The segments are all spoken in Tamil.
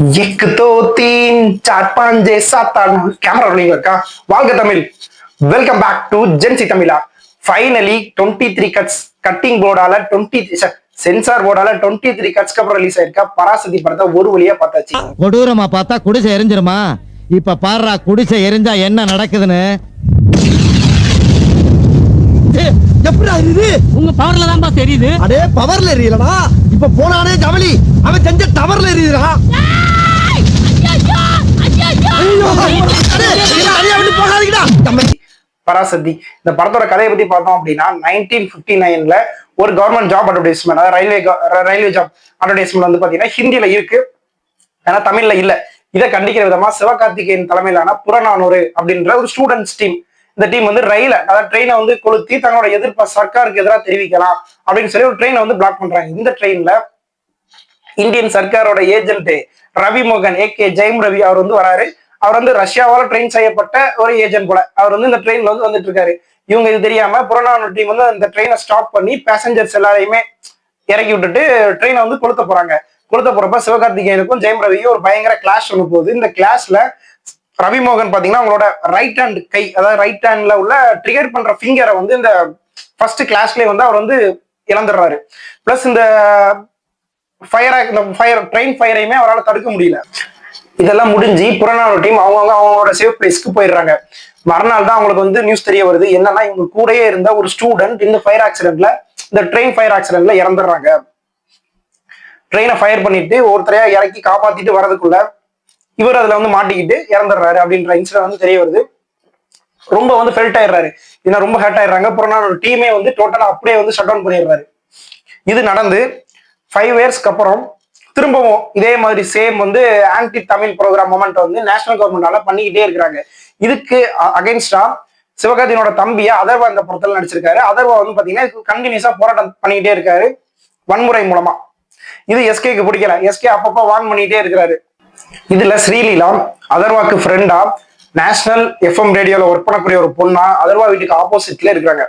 एक दो तीन चार पांच छह सात आठ कैमरा रोलिंग இருக்கா வாழ்க Tamil welcome back to Gen Z தமிழா ஃபைனலி 23 கட்ஸ் கட்டிங் போர்டால 20 சென்சார் போர்டால 23 கட்ஸ்க்கு அப்புறம் ரிலீஸ் ஆயிருக்கா பராசக்தி படத்தை ஒரு வழியா பார்த்தாச்சு. கொடூரமா பார்த்தா குடிசை எரிஞ்சிருமா? இப்ப பாருடா குடிசை எரிஞ்சா என்ன நடக்குதுன்னு. எப்படா இது உங்க பவர்ல தான்ப்பா தெரியுது. அடே பவர்ல எரியலடா, இப்ப போனானே ஜவலி அவன் செஞ்ச டவர்ல எரியுதுடா. பராசக்தி இந்த படத்தோட கதையை பத்தி பார்த்தோம் அப்படின்னா 1959ல ஒரு கவர்மெண்ட் ஜாப் அட்வர்டைஸ்மெண்ட், அதாவது ரயில்வே ஜாப் அட்வர்டைஸ்மெண்ட் வந்து பாத்தீங்கன்னா ஹிந்தியில இருக்கு, ஆனா தமிழ்ல இல்ல. இதை கண்டிக்கிற விதமா சிவகார்த்திகேயன் தலைமையிலான புறநானூறு அப்படின்ற ஒரு ஸ்டூடெண்ட்ஸ் டீம், இந்த டீம் வந்து அதாவது ட்ரெயினை வந்து கொளுத்தி தங்களோட எதிர்ப்பை சர்க்காருக்கு எதிராக தெரிவிக்கலாம் அப்படின்னு சொல்லி ஒரு ட்ரெயினை வந்து பிளாக் பண்றாங்க. இந்த ட்ரெயின்ல இந்தியன் சர்க்காரோட ஏஜென்ட் ரவி மோகன் ஏகே ஜெயம் ரவி அவர் வந்து வராரு. அவர் வந்து ரஷ்யாவால ட்ரெயின் செய்யப்பட்ட ஒரு ஏஜென்ட் போல. அவர் வந்து இந்த ட்ரெயின்ல வந்து வந்துட்டு இருக்காரு. இவங்க இது தெரியாம புறநானூறு டீம் வந்து இந்த ட்ரெயினை ஸ்டாப் பண்ணி பேசஞ்சர்ஸ் எல்லாரையுமே இறக்கி விட்டுட்டு ட்ரெயினை வந்து கொளுத்த போறாங்க. கொளுத்த போறப்ப சிவகார்த்திகேயனுக்கும் ஜெயம் ரவியும் ஒரு பயங்கர கிளாஷ் ஒன்று போகுது. இந்த கிளாஷ்ல ரவி மோகன் பாத்தீங்கன்னா அவங்களோட ரைட் ஹேண்ட் கை, அதாவது ரைட் ஹேண்ட்ல உள்ள ட்ரிகர் பண்ற ஃபிங்கரை வந்து இந்த ஃபர்ஸ்ட் கிளாஸ்லயே வந்து அவர் வந்து இழந்துடுறாரு. பிளஸ் இந்த ட்ரெயின் ஃபயரையுமே அவரால் தடுக்க முடியல. இதெல்லாம் முடிஞ்சு புறநானூறு டீம் அவங்களோட சேஃப் பிளேஸ்க்கு போயிடுறாங்க. மறுநாள் தான் அவங்களுக்கு வந்து நியூஸ் தெரிய வருது, என்னன்னா இவங்க கூடயே இருந்த ஒரு ஸ்டூடெண்ட் இந்த ட்ரெயின் ஃபயர் ஆக்சிடென்ட்ல இறந்துடுறாங்க. ட்ரெயினை ஃபயர் பண்ணிட்டு ஒருத்தரையா இறக்கி காப்பாத்திட்டு வரதுக்குள்ள இவர் அதுல வந்து மாட்டிக்கிட்டு இறந்துடுறாரு அப்படின்ற இன்சிடென்ட் வந்து தெரிய வருது. ரொம்ப வந்து ஃபெல்ட் ஆயிடுறாரு, ஏன்னா ரொம்ப ஹர்ட் ஆயிடுறாங்க. புறநானூறு டீமே வந்து டோட்டலா அப்படியே வந்து ஷட் டவுன் பண்ணிடுறாரு. இது நடந்து 5 இயர்ஸ்க்கு அப்புறம் திரும்பவும் இதே மாதிரி சேம் வந்து ஆன்டி தமிழ் ப்ரோக்ராம் மொமெண்ட் வந்து நேஷனல் கவர்மெண்டால பண்ணிக்கிட்டே இருக்கிறாங்க. இதுக்கு அகைன்ஸ்டா சிவகார்த்திகேயனோட தம்பியா அதர்வா இந்த படத்துல நடிச்சிருக்காரு. அதர்வா வந்து பாத்தீங்கன்னா கண்டினியூஸா போராட்டம் பண்ணிக்கிட்டே இருக்காரு வன்முறை மூலமா. இது எஸ்கேக்கு பிடிக்கல, எஸ்கே அப்பப்போ வான் பண்ணிட்டே இருக்கிறாரு. இதுல ஸ்ரீலீலா அதர்வாக்கு ஃப்ரெண்டா நேஷனல் எஃப்எம் ரேடியோல ஒர்க் பண்ணக்கூடிய ஒரு பொண்ணா அதர்வா வீட்டுக்கு ஆப்போசிட்ல இருக்கிறாங்க.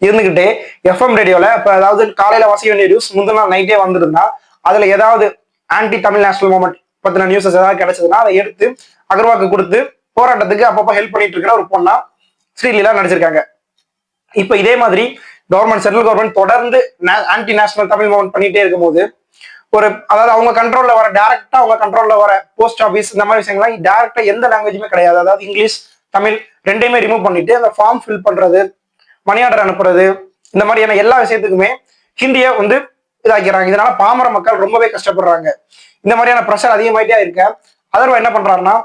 இருந்துகிட்டே எஃப்எம் ரேடியோல இப்ப அதாவது காலையில வாசிக்க வேண்டிய நியூஸ் முந்தின நாள் நைட்டே வந்திருந்தா அதுல ஏதாவது ஆன்டி தமிழ் நேஷனல் மூவ்மெண்ட் பத்தின நியூஸஸ் ஏதாவது கிடைச்சதுன்னா அதை எடுத்து அகர்வாக்கு கொடுத்து போராட்டத்துக்கு அப்பப்போ ஹெல்ப் பண்ணிட்டு இருக்கிற ஒரு பொண்ணா ஸ்ரீலீலா நடிச்சிருக்காங்க. இப்ப இதே மாதிரி சென்ட்ரல் கவர்மெண்ட் தொடர்ந்து ஆன்டி நேஷனல் தமிழ் மூவ்மெண்ட் பண்ணிட்டே இருக்கும்போது அதாவது அவங்க கண்ட்ரோல்ல வர டைரக்டா அவங்க கண்ட்ரோல்ல வர போஸ்ட் ஆஃபீஸ் இந்த மாதிரி விஷயங்கள்லாம் டைரக்டா எந்த லாங்குவேஜுமே கிடையாது. அதாவது இங்கிலீஷ் தமிழ் ரெண்டையுமே ரிமூவ் பண்ணிட்டு அந்த ஃபார்ம் ஃபில் பண்றது, மணி ஆர்டர் அனுப்புறது, இந்த மாதிரியான எல்லா விஷயத்துக்குமே ஹிந்தியை வந்து இதாக்கிறாங்க. இதனால பாமர மக்கள் ரொம்பவே கஷ்டப்படுறாங்க. இந்த மாதிரியான ப்ரெஷர் அதிகமாயிட்டே இருக்க அதர்வா என்ன பண்றாருன்னா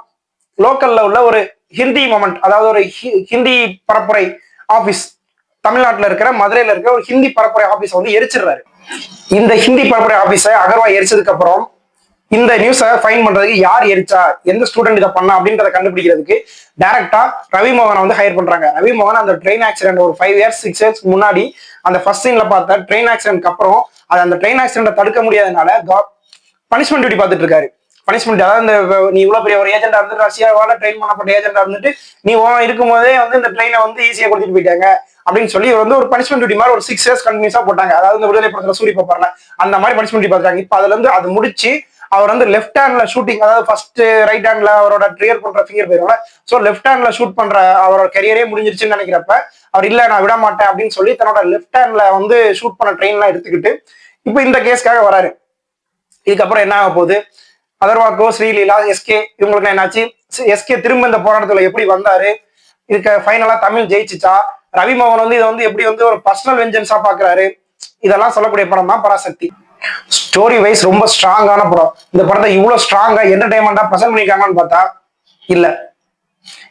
லோக்கல்ல உள்ள ஒரு ஹிந்தி மொமெண்ட், அதாவது ஒரு ஹிந்தி பரப்புரை ஆபீஸ், தமிழ்நாட்டில் இருக்கிற மதுரையில இருக்கிற ஒரு ஹிந்தி பரப்புரை ஆபீஸை வந்து எரிச்சிடுறாரு. இந்த ஹிந்தி பரப்புரை ஆபீஸை அகர்வா எரிச்சதுக்கு அப்புறம் இந்த நியூஸை ஃபைன் பண்றதுக்கு யார் எரிச்சா, எந்த ஸ்டூடெண்ட் இதை பண்ணா அப்படின்றத கண்டுபிடிக்கிறதுக்கு டைரக்டா ரவி மோகனை வந்து ஹையர் பண்றாங்க. ரவி மோகன் அந்த ட்ரெயின் ஆக்சிடென்ட் ஒரு 5 இயர்ஸ் 6 இயர்ஸ் முன்னாடி அந்த ஃபர்ஸ்ட் சீன்ல பார்த்த ட்ரெயின் ஆக்சிடென்ட்க்கு அப்புறம் அந்த ட்ரெயின் ஆக்சிடென்ட்டை தடுக்க முடியாதனால பனிஷ்மெண்ட் டியூட்டி பார்த்துட்டு இருக்காரு. பனிஷ்மெண்ட், அதாவது நீ இவ்வளவு பெரிய ஒரு ஏஜென்டா இருந்துட்டு ரஷ்யாவால ட்ரெயின் பண்ணப்பட்ட ஏஜென்டா இருந்துட்டு நீ இருக்கும் போதே வந்து இந்த ட்ரெயினை வந்து ஈஸியா கொடுத்துட்டு போயிட்டாங்க அப்படின்னு சொல்லி வந்து ஒரு பனிஷ்மெண்ட் டியூட்டி மாதிரி ஒரு 6 இயர்ஸ் கண்டினியூஸா போட்டாங்க. அதாவது இந்த விடுதலை படத்துல சூரிய பாப்பார்ல அந்த மாதிரி பனிஷ்மெண்ட் டியூட்டி பார்த்தாங்க. இப்ப அதுல இருந்து அது முடிச்சு அவர் வந்து லெஃப்ட் ஹேண்ட்ல ஷூட்டிங், அதாவது ஃபர்ஸ்ட் ரைட் ஹேண்ட்ல அவரோட ட்ரிகர் பண்ற ஃபிங்கர் போயிருவாங்க. ஸோ லெஃப்ட் ஹேண்ட்ல ஷூட் பண்ற அவரோட கரியரே முடிஞ்சிருச்சுன்னு நினைக்கிறப்ப அவர் இல்ல நான் விட மாட்டேன் அப்படின்னு சொல்லி தன்னோட லெஃப்ட் ஹேண்ட்ல வந்து ஷூட் பண்ண ட்ரெயின்லாம் எடுத்துக்கிட்டு இப்போ இந்த கேஸ்க்காக வராரு. இதுக்கப்புறம் என்ன ஆக போகுது, அதர்வாக்கோ ஸ்ரீலீலா எஸ்கே இவங்களுக்கு என்னாச்சு, எஸ்கே திரும்ப இந்த போராட்டத்துல எப்படி வந்தாரு, இதுக்கு ஃபைனலா தமிழ் ஜெயிச்சுச்சா, ரவி மோகன் வந்து இதை வந்து எப்படி வந்து ஒரு பர்சனல் வெஞ்சன்ஸா பாக்குறாரு, இதெல்லாம் சொல்லக்கூடிய படம் தான் பராசக்தி. ஸ்டோரி வைஸ் ரொம்ப ஸ்ட்ராங்கான படம். இந்த படத்தை இவ்வளவு ஸ்ட்ராங்கா என்டர்டைன்மெண்டா ப்ரெசென்ட் பண்ணிருக்காங்கன்னு பார்த்தா இல்ல.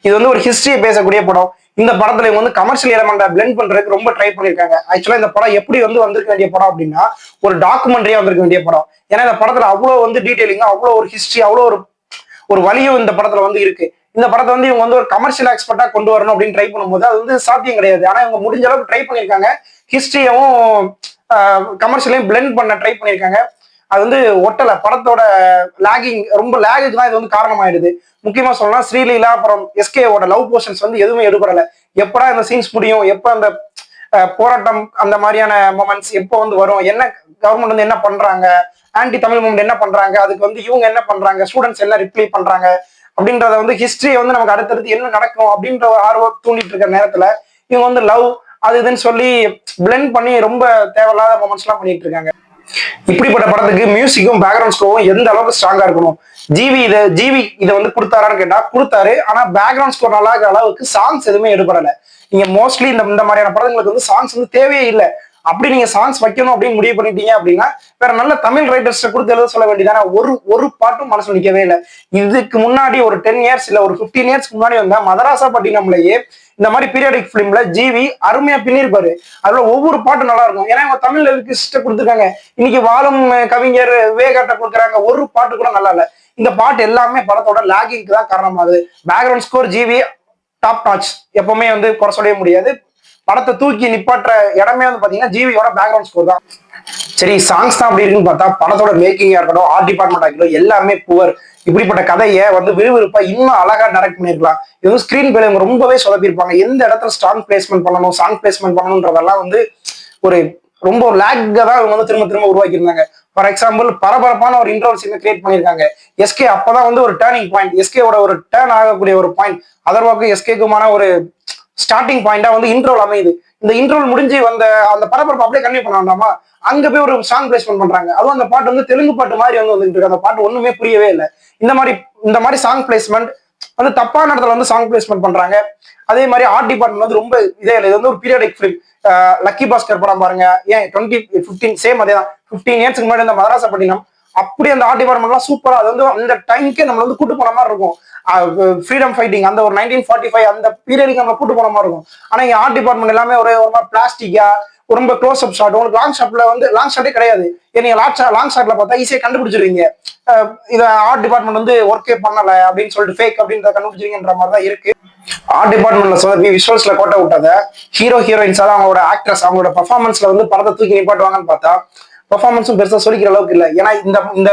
இது வந்து ஒரு ஹிஸ்டரியை பேசக்கூடிய படம். இந்த படத்துல இவங்க வந்து கமர்ஷியல் எலமெண்டா பிளெண்ட் பண்றதுக்கு ரொம்ப ட்ரை பண்ணிருக்காங்க. ஆக்சுவலா இந்த படம் எப்படி வந்து வந்திருக்க வேண்டிய படம் அப்படின்னா ஒரு டாக்குமெண்ட்ரியா வந்திருக்க வேண்டிய படம். ஏன்னா இந்த படத்துல அவ்வளவு வந்து டீடைலிங்கா, அவ்வளவு ஒரு ஹிஸ்டரி, அவ்வளவு ஒரு வலியும் இந்த படத்துல வந்து இருக்கு. இந்த படத்தை வந்து இவங்க வந்து ஒரு கமர்ஷியல் எக்ஸ்பர்ட்டா கொண்டு வரணும் அப்படின்னு ட்ரை பண்ணும்போது அது வந்து சாத்தியம் கிடையாது. ஆனா இவங்க முடிஞ்ச அளவுக்கு ட்ரை பண்ணிருக்காங்க. ஹிஸ்டரியவும் கமர்ஷியலையும் பிளெண்ட் பண்ண ட்ரை பண்ணிருக்காங்க. அது வந்து ஒட்டல, படத்தோட லேகிங் ரொம்ப லேகுக்கு தான் இது வந்து காரணமாயிடுது. முக்கியமா சொல்லலாம் ஸ்ரீலீலா அப்புறம் எஸ்கேவோட லவ் போர்ஷன்ஸ் வந்து எதுவுமே எடுபடல. எப்படா இந்த சீன்ஸ் முடியும், எப்ப அந்த போராட்டம் அந்த மாதிரியான மொமெண்ட்ஸ் எப்போ வந்து வரும், என்ன கவர்மெண்ட் வந்து என்ன பண்றாங்க, ஆன்டி தமிழ் மூவ்மெண்ட் என்ன பண்றாங்க, அதுக்கு வந்து இவங்க என்ன பண்றாங்க, ஸ்டூடெண்ட்ஸ் என்ன ரிப்ளை பண்றாங்க அப்படின்றத வந்து ஹிஸ்டரி வந்து நமக்கு அடுத்தடுத்து என்ன நடக்கும் அப்படின்ற ஒரு ஆர்வம் தூண்டிட்டு இருக்க நேரத்துல இவங்க வந்து லவ் அது இதுன்னு சொல்லி பிளெண்ட் பண்ணி ரொம்ப தேவையில்லாத மொமெண்ட்ஸ் எல்லாம் பண்ணிட்டு இருக்காங்க. இப்படிப்பட்ட படத்துக்கு மியூசிக்கும் பேக்ரவுண்ட் ஸ்கோரும் எந்த அளவுக்கு ஸ்ட்ராங்கா இருக்கணும். ஜிவி இதை வந்து கொடுத்தாரான்னு கேட்டா கொடுத்தாரு. ஆனா பேக்ரவுண்ட் ஸ்கோர் நல்லா இருக்கிற அளவுக்கு சாங்ஸ் எதுவுமே எடுபடல. நீங்க மோஸ்ட்லி இந்த மாதிரியான படங்களுக்கு வந்து சாங்ஸ் வந்து தேவையே இல்லை. அப்படி நீங்க சாங்ஸ் வைக்கணும் அப்படின்னு முடிவு பண்ணிட்டீங்க அப்படின்னா வேற நல்ல தமிழ் ரைட்டர்ஸ் கொடுத்து எழுத சொல்ல வேண்டியதான ஒரு பாட்டும் மனசு நிற்கவே இல்லை. இதுக்கு முன்னாடி ஒரு 10 இயர்ஸ் இல்ல ஒரு 15 இயர்ஸ்க்கு முன்னாடி வந்த மதராசப்பட்டினம்லயே இந்த மாதிரி பீரியாடிக் பிலிம்ல ஜிவி அருமையா பின்னிருப்பாரு. அதுல ஒவ்வொரு பாட்டும் நல்லா இருக்கும். ஏன்னா இவங்க தமிழ் லிரிக்ஸ்ட கொடுத்துருக்காங்க. இன்னைக்கு வாழும் கவிஞர் விவேகாட்ட கொடுக்குறாங்க, ஒரு பாட்டு கூட நல்லா இல்ல. இந்த பாட்டு எல்லாமே படத்தோட லாகிங்க்கு தான் காரணமாகுது. Background score GV top touch, எப்பவுமே வந்து குறை சொல்லவே முடியாது. படத்தை தூக்கி நிப்பாட்டுற இடமே வந்து பாத்தீங்கன்னா ஜிவியோட பேக்ரவுண்ட் ஸ்கோர் தான். சரி, சாங்ஸ் தான் அப்படி இருக்குன்னு பார்த்தா படத்தோட மேக்கிங்கா இருக்கட்டும், ஆர்ட் டிபார்ட்மெண்ட் இருக்கட்டும், எல்லாமே புவர். இப்படிப்பட்ட கதையை வந்து விறுவிறுப்பா இன்னும் அழகா டைரக்ட் பண்ணிருக்கலாம். இது வந்து ஸ்கிரீன் பிளே ரொம்பவே சொதப்பிருப்பாங்க. எந்த இடத்துல ஸ்டாங் பிளேஸ்மெண்ட் பண்ணணும், சாங் பிளேஸ்மெண்ட் பண்ணணும்ன்றதெல்லாம் வந்து ஒரு ரொம்ப லேக்கா தான் இவங்க வந்து திரும்ப திரும்ப உருவாக்கி இருந்தாங்க. ஃபார் எக்ஸாம்பிள், பரபரப்பான ஒரு இன்ட்ரோல் சீன் கிரியேட் பண்ணிருக்காங்க. எஸ்கே அப்பதான் வந்து ஒரு டேர்னிங் பாயிண்ட், எஸ்கேவோட ஒரு டேர்ன் ஆகக்கூடிய ஒரு பாயிண்ட், அதர்வாக்கும் எஸ்கேக்குமான ஒரு ஸ்டார்டிங் பாயிண்டா வந்து இன்ட்ரோல் அமையுது. இந்த இன்ட்ரோல் முடிஞ்சு வந்த அந்த பரபரப்பு அப்படியே கன்டினியூ பண்ண வேண்டாமா, அங்க போய் ஒரு சாங் பிளேஸ்மெண்ட் பண்றாங்க. அதுவும் அந்த பாட்டு வந்து தெலுங்கு பாட்டு மாதிரி வந்து வந்துட்டு இருக்கு. அந்த பாட்டு ஒண்ணுமே புரியவே இல்லை. இந்த மாதிரி சாங் பிளேஸ்மெண்ட் வந்து தப்பான இடத்துல வந்து சாங் பிளேஸ்மெண்ட் பண்றாங்க. அதே மாதிரி ஆர்ட் டிபார்ட்மெண்ட் வந்து ரொம்ப இதே இல்லை. இது வந்து ஒரு பீரியாடிக் ஃபிலிம். லக்கி பாஸ்கர் படம் பாருங்க, ஏன் 2015 சேம் அதே தான், 15 இயர்ஸ்க்கு முன்னாடி இந்த மதராசப்பட்டினம் அப்படி அந்த ஆர்ட் டிபார்ட்மெண்ட்லாம் சூப்பரா அது வந்து அந்த டைம்க்கே நம்ம வந்து கூட்டு போன மாதிரி இருக்கும். ஃப்ரீடம் ஃபைட்டிங் அந்த ஒரு 1945 அந்த பீரியடுக்கு நம்ம கூட்டு போன மாதிரி இருக்கும். ஆனா இங்க ஆர்ட் டிபார்ட்மெண்ட் எல்லாமே ஒரு பிளாஸ்டிக்கா ரொம்ப க்ளோஸ் அப் ஷாட். உங்களுக்கு லாங் ஷாட்ல வந்து லாங் ஷாட்டே கிடையாது. நீங்க லாங் ஷாட்ல பார்த்தா ஈஸியா கண்டுபிடிச்சிருவீங்க இதை ஆர்ட் டிபார்ட்மெண்ட் வந்து ஒர்க்கே பண்ணல அப்படின்னு சொல்லிட்டு ஃபேக் அப்படின்றத கண்டுபிடிச்சிருங்கன்ற மாதிரி தான் இருக்கு. ஆர்ட் டிபார்ட்மெண்ட்ல சொல்லி விஷுவல்ஸ்ல கோட்டை விட்டத ஹீரோயின்ஸ் அவங்களோட ஆக்ட்ரஸ் அவங்களோட பர்ஃபார்மன்ஸ்ல வந்து படத்தை தூக்கி நிப்பாட்டுவாங்கன்னு பார்த்தா பர்ஃபார்மன்ஸும் பெருசா சொல்லிக்கிற அளவுக்கு இல்லை. ஏன்னா இந்த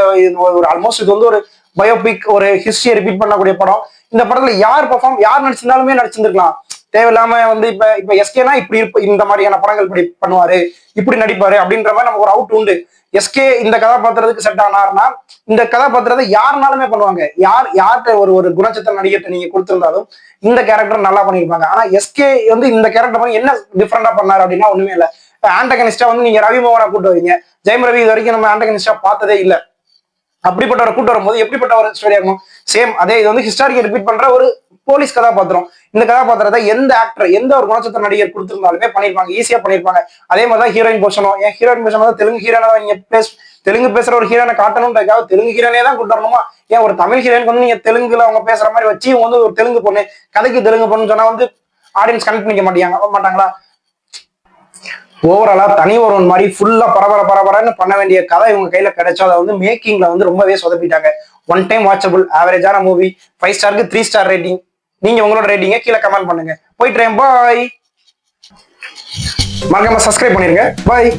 ஒரு ஆல்மோஸ்ட் இது வந்து ஒரு பயோபிக், ஒரு ஹிஸ்டரியை ரிப்பீட் பண்ணக்கூடிய படம். இந்த படத்துல யார் நடிச்சிருந்தாலுமே நடிச்சிருந்துருக்கலாம். தேவையில்லாம வந்து இப்ப எஸ்கேனா இப்படி இந்த மாதிரியான படங்கள் இப்படி பண்ணுவாரு, இப்படி நடிப்பாரு அப்படின்ற மாதிரி நமக்கு ஒரு அவுட் உண்டு. எஸ்கே இந்த கதாபாத்திரத்துக்கு செட் ஆனார்னா இந்த கதாபாத்திரத்தை யாருனாலுமே பண்ணுவாங்க. யார்கிட்ட ஒரு குணச்சித்திர நடிகர்கிட்ட நீங்க கொடுத்திருந்தாலும் இந்த கேரக்டர் நல்லா பண்ணிருப்பாங்க. ஆனா எஸ்கே வந்து இந்த கேரக்டர் என்ன டிஃப்ரெண்டா பண்ணாரு அப்படின்னா ஒண்ணுமே இல்லை. ஆண்டகனிஸ்டா வந்து நீங்க ரவி மோகனா கூட்டு வரீங்க, ஜெயம் ரவி இது வரைக்கும் நம்ம ஆண்டகனிஸ்டா பார்த்ததே இல்லை. அப்படிப்பட்ட ஒரு கூட்டு வரும்போது எப்படிப்பட்ட ஒரு ஸ்டோரியா இருக்கும். சேம் அதே இது வந்து ஹிஸ்டாரிக்கை ரிப்பீட் பண்ற ஒரு போலீஸ் கதாபாத்திரம். இந்த கதாபாத்திரத்தை எந்த ஆக்டர் எந்த ஒரு குணச்சித்திர நடிகர் கொடுத்திருந்தாலுமே பண்ணிருப்பாங்க, ஈஸியா பண்ணிருப்பாங்க. அதே மாதிரிதான் ஹீரோயின் போர்ஷனும். ஏன் ஹீரோயின் போர்ஷன் தான் தெலுங்கு ஹீரோனா நீங்க தெலுங்கு பேசுற ஒரு ஹீரோனை காட்டணும்ன்றதுக்காக தெலுங்கு ஹீரோனே தான் கூட்டு வரணுமா? ஏன் ஒரு தமிழ் ஹீரோயினுக்கு வந்து நீங்க தெலுங்குல அவங்க பேசுற மாதிரி வச்சு இவங்க வந்து ஒரு தெலுங்கு பொண்ணு கதைக்கு தெலுங்கு பொண்ணு சொன்னா வந்து ஆடியன்ஸ் கனெக்ட் பண்ணிக்க மாட்டாங்களா? ஓவராலா தனி ஒருவன் மாதிரி ஃபுல்லா பரபரன்னு பண்ண வேண்டிய கதை இவங்க கையில கிடைச்சா அதை வந்து மேக்கிங்ல வந்து ரொம்பவே சொதப்பிட்டாங்க. ஒன் டைம் வாட்சபிள் ஆவரேஜான மூவி. 5 ஸ்டாருக்கு 3 ஸ்டார் ரேட்டிங். நீங்க உங்களோட ரேட்டிங்க கீழே கமெண்ட் பண்ணுங்க. போயிட்டு பாய். மறக்காம சப்ஸ்கிரைப் பண்ணிருங்க. பாய்.